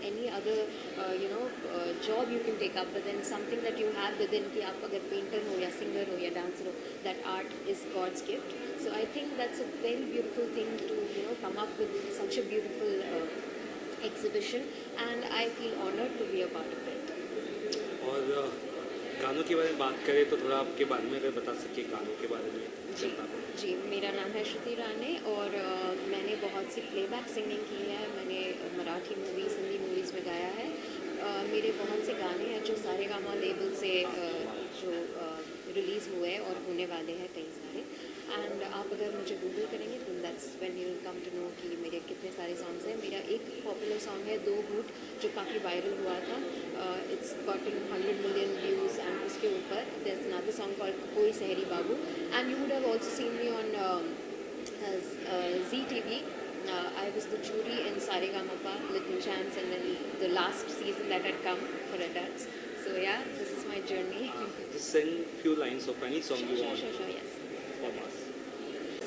any other job you can take up, but then something that you have within कि आप अगर painter हो या singer हो या dancer हो, that art is God's gift. So I think that's a very beautiful thing to come up with such a beautiful exhibition, and I feel honored to be a part of it. और गानों के बारे में बात करें तो थोड़ा आपके बारे में अगर बता सके गानों के बारे में। जी, मेरा नाम है श्रुति राणे और मैंने बहुत सी प्लेबैक सिंगिंग की है। मैंने मराठी मूवीज़, हिंदी मूवीज़ में गाया है। मेरे बहुत से गाने हैं जो सारेगामा लेबल से जो रिलीज़ हुए और होने वाले हैं कई सारे। एंड आप अगर मुझे गूगल करेंगे तो that's when you will come to know कि मेरे कितने सारे सॉन्ग्स हैं। मेरा एक पॉपुलर सॉन्ग है दो घूट, जो काफ़ी वायरल हुआ था। It's gotten 100 million views. And उसके ऊपर there is another song called Koi Sehri Babu, and you would have also seen me on ZTV. I was the jury in Saregama, Little Chance, and then the last season that had come for adults. So yeah, this is my journey. Just sing few lines of any song you want. Sure, yes. For us.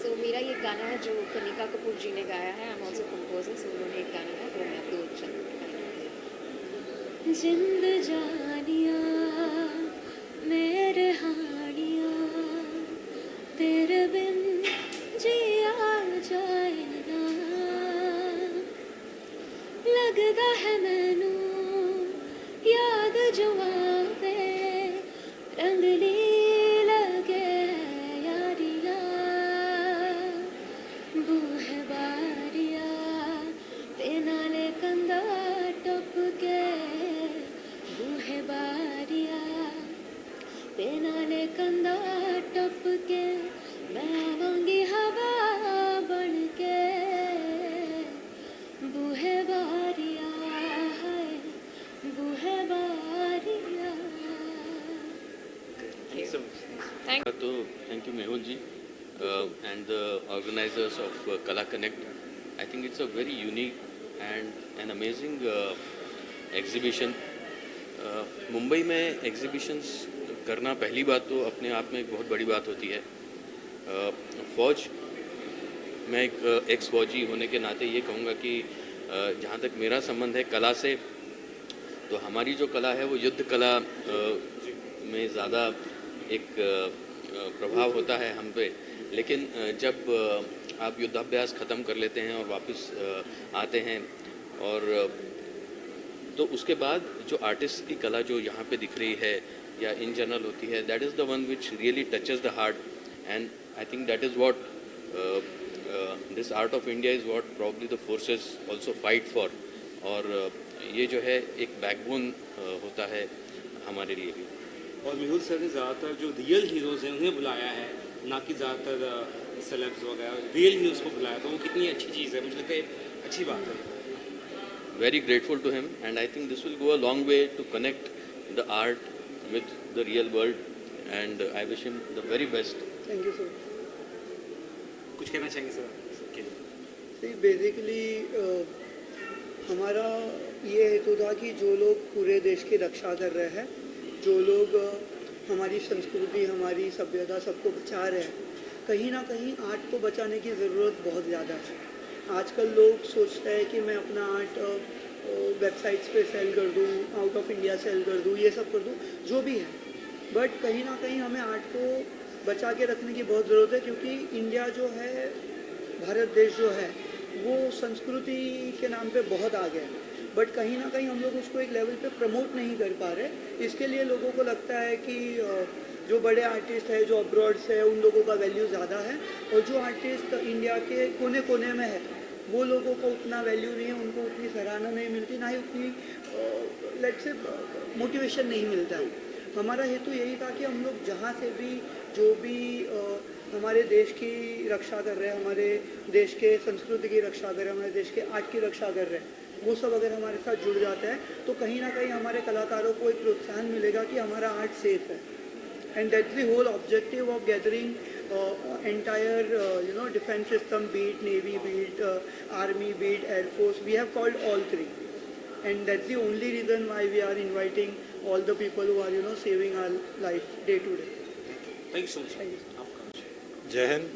So मेरा ये गाना है जो कनिका कपूर जी ने गाया है। I'm also composer, so उन्होंने एक गाना है वो मैं आपको चल जिंद जानिया मेरे हानिया तेरे बिन जिया जाए ना लगदा है मैनू याद जो आवे रंगली लगे यारिया बूहे बारिया ते नाले कंधा टप के बूहे बारिया ते नाले कंधा टप के मैं आवांगी हवा बन के बूहे बारिया है बूहे बारिया। तो thank you Mehul ji and the organizers of Kala Connect. I think it's a very unique and an amazing exhibition. Mumbai में exhibitions करना पहली बात तो अपने आप में एक बहुत बड़ी बात होती है। फौज, मैं एक एक्स फौजी होने के नाते ये कहूँगा कि जहाँ तक मेरा संबंध है कला से, तो हमारी जो कला है वो युद्ध कला में ज़्यादा एक प्रभाव होता है हम पे। लेकिन जब आप युद्धाभ्यास ख़त्म कर लेते हैं और वापस आते हैं, और तो उसके बाद जो आर्टिस्ट की कला जो यहाँ पे दिख रही है या इन जनरल होती है, that is the one which really touches the heart, and I think that is what this art of India is what probably the forces also fight for. और ये जो है एक बैकबोन होता है हमारे लिए भी। और मेहुल सर ने ज़्यादातर जो रियल हीरोज़ हैं उन्हें बुलाया है, ना कि ज़्यादातर सेलेब्स वगैरह, रियल हीरोज़ को बुलाया, तो वो कितनी अच्छी चीज़ है, मुझे लगता है अच्छी बात है। Very grateful to him, and I think this will go a long way to connect the art with the real world, and I wish him the very best. Thank you, sir. कुछ कहना चाहेंगे sir? Basically हमारा ये हेतु था कि जो लोग पूरे देश की रक्षा कर रहे हैं, जो लोग हमारी संस्कृति, हमारी सभ्यता सबको बचा रहे हैं, कहीं ना कहीं आर्ट को बचाने की ज़रूरत बहुत ज़्यादा है। आजकल लोग सोचते हैं कि मैं अपना आर्ट वेबसाइट्स पे सेल कर दूँ, आउट ऑफ इंडिया सेल कर दूँ, ये सब कर दूँ, जो भी है, बट कहीं ना कहीं हमें आर्ट को बचा के रखने की बहुत ज़रूरत है, क्योंकि इंडिया जो है, भारत देश जो है, वो संस्कृति के नाम पे बहुत आगे है, बट कहीं ना कहीं हम लोग उसको एक लेवल पे प्रमोट नहीं कर पा रहे। इसके लिए लोगों को लगता है कि जो बड़े आर्टिस्ट हैं, जो अब्रॉड से है, उन लोगों का वैल्यू ज़्यादा है, और जो आर्टिस्ट इंडिया के कोने कोने में है, वो लोगों को उतना वैल्यू नहीं है, उनको उतनी सराहना नहीं मिलती, ना ही उतनी लेट्स से मोटिवेशन नहीं मिलता है। हमारा हेतु यही था कि हम लोग जहाँ से भी जो भी हमारे देश की रक्षा कर रहे हैं, हमारे देश के संस्कृति की रक्षा कर रहे हैं, हमारे देश के आर्ट की रक्षा कर रहे हैं, वो सब अगर हमारे साथ जुड़ जाते हैं तो कहीं ना कहीं हमारे कलाकारों को एक प्रोत्साहन मिलेगा कि हमारा आर्ट सेफ है। And that's the whole objective of gathering entire defense system, be it Navy, be it Army, be it Air Force. We have called all three, and that's the only reason why we are inviting all the people who are saving our life day to day. Thank you so much. जय हिंद।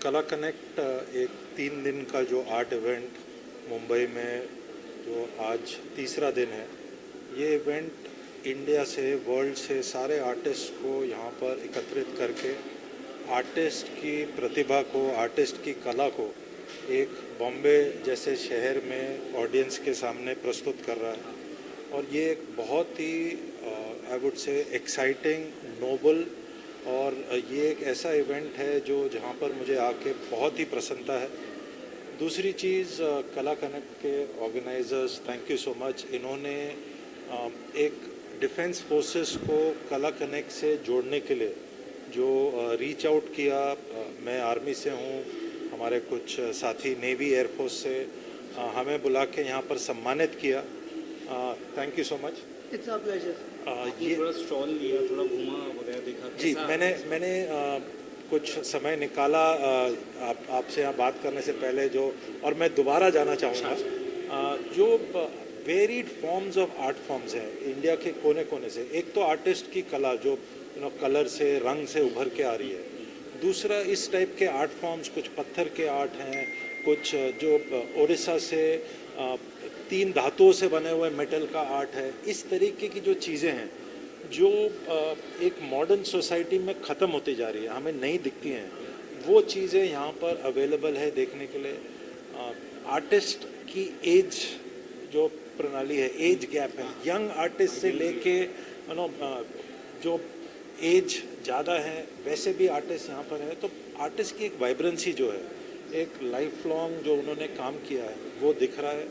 कला connect एक 3 दिन का जो art event Mumbai में जो आज तीसरा दिन है। ये इवेंट इंडिया से, वर्ल्ड से सारे आर्टिस्ट को यहाँ पर एकत्रित करके आर्टिस्ट की प्रतिभा को, आर्टिस्ट की कला को एक बॉम्बे जैसे शहर में ऑडियंस के सामने प्रस्तुत कर रहा है। और ये एक बहुत ही I would say exciting, noble और ये एक ऐसा इवेंट है जो जहाँ पर मुझे आके बहुत ही प्रसन्नता है। दूसरी चीज़, कला कनेक्ट के organisers, thank you so much. इन्होंने एक डिफेंस फोर्सेस को कला कनेक्ट से जोड़ने के लिए जो रीच आउट किया, मैं आर्मी से हूँ, हमारे कुछ साथी नेवी एयरफोर्स से हमें बुला के यहाँ पर सम्मानित किया। Thank you so much. It's a pleasure. ये थोड़ा स्टॉल लिया, थोड़ा घूमा वगैरह, देखा जी, कैसा? मैंने कुछ समय निकाला आपसे यहाँ बात करने से पहले, जो और मैं दोबारा जाना चाहूँगा। जो varied forms of art forms हैं इंडिया के कोने कोने से। एक तो आर्टिस्ट की कला जो कलर से, रंग से उभर के आ रही है। दूसरा, इस टाइप के आर्ट फॉर्म्स, कुछ पत्थर के आर्ट हैं, कुछ जो उड़ीसा से 3 धातुओं से बने हुए मेटल का आर्ट है। इस तरीके की जो चीज़ें हैं जो एक मॉडर्न सोसाइटी में ख़त्म होती जा रही है, हमें नहीं दिखती हैं, वो चीज़ें यहाँ पर अवेलेबल है देखने के लिए। आर्टिस्ट की एज जो प्रणाली है, एज गैप है, यंग आर्टिस्ट से लेके जो एज ज़्यादा है वैसे भी आर्टिस्ट यहाँ पर है। तो आर्टिस्ट की एक वाइब्रेंसी जो है, एक लाइफ लॉन्ग जो उन्होंने काम किया है वो दिख रहा है।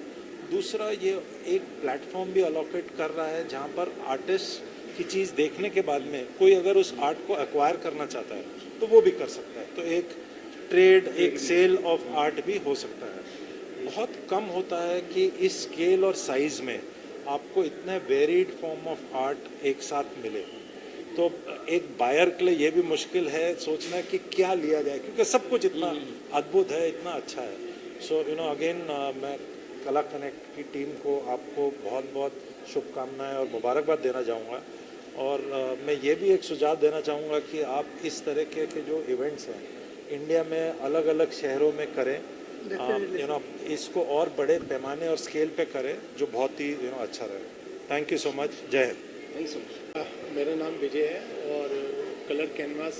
दूसरा, ये एक प्लेटफॉर्म भी अलोकेट कर रहा है जहाँ पर आर्टिस्ट की चीज़ देखने के बाद में कोई अगर उस आर्ट को एक्वायर करना चाहता है तो वो भी कर सकता है। तो एक ट्रेड, एक सेल ऑफ आर्ट भी हो सकता है। बहुत कम होता है कि इस स्केल और साइज़ में आपको इतने वेरीड फॉर्म ऑफ आर्ट एक साथ मिले। तो एक बायर के लिए ये भी मुश्किल है सोचना कि क्या लिया जाए, क्योंकि सब कुछ इतना अद्भुत है, इतना अच्छा है। सो अगेन मैं कला कनेक्ट की टीम को, आपको बहुत बहुत शुभकामनाएं और मुबारकबाद देना चाहूँगा। और मैं ये भी एक सुझाव देना चाहूँगा कि आप इस तरह के जो इवेंट्स हैं इंडिया में अलग अलग शहरों में करें। इसको और बड़े पैमाने और स्केल पे करें, जो बहुत ही अच्छा रहे। Thank you so much. जय हिंद। Thank so much. मेरा नाम विजय है और कलर कैनवास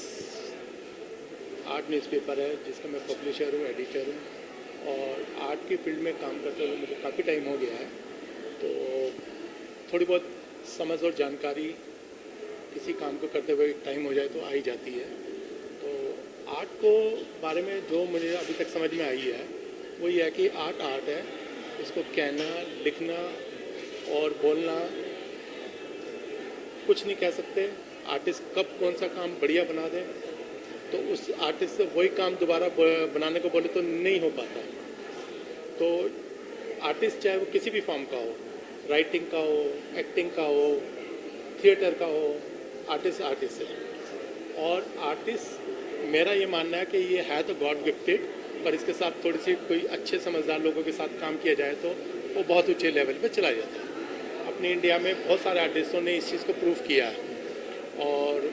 आर्ट न्यूज़पेपर है जिसका मैं पब्लिशर हूँ, एडिटर हूँ और आर्ट की फील्ड में काम करते हुए मुझे काफ़ी टाइम हो गया है। तो थोड़ी बहुत समझ और जानकारी किसी काम को करते हुए टाइम हो जाए तो आ ही जाती है। तो आर्ट को बारे में जो मुझे अभी तक समझ में आई है वो ये है कि आर्ट है, इसको कहना, लिखना और बोलना कुछ नहीं कह सकते। आर्टिस्ट कब कौन सा काम बढ़िया बना दे तो उस आर्टिस्ट से वही काम दोबारा बनाने को बोले तो नहीं हो पाता। तो आर्टिस्ट चाहे वो किसी भी फॉर्म का हो, राइटिंग का हो, एक्टिंग का हो, थिएटर का हो, आर्टिस्ट है। और आर्टिस्ट, मेरा ये मानना है कि ये है तो गॉड गिफ्टेड, पर इसके साथ थोड़ी सी कोई अच्छे समझदार लोगों के साथ काम किया जाए तो वो बहुत ऊंचे लेवल पे चला जाता है। अपने इंडिया में बहुत सारे आर्टिस्टों ने इस चीज़ को प्रूव किया है और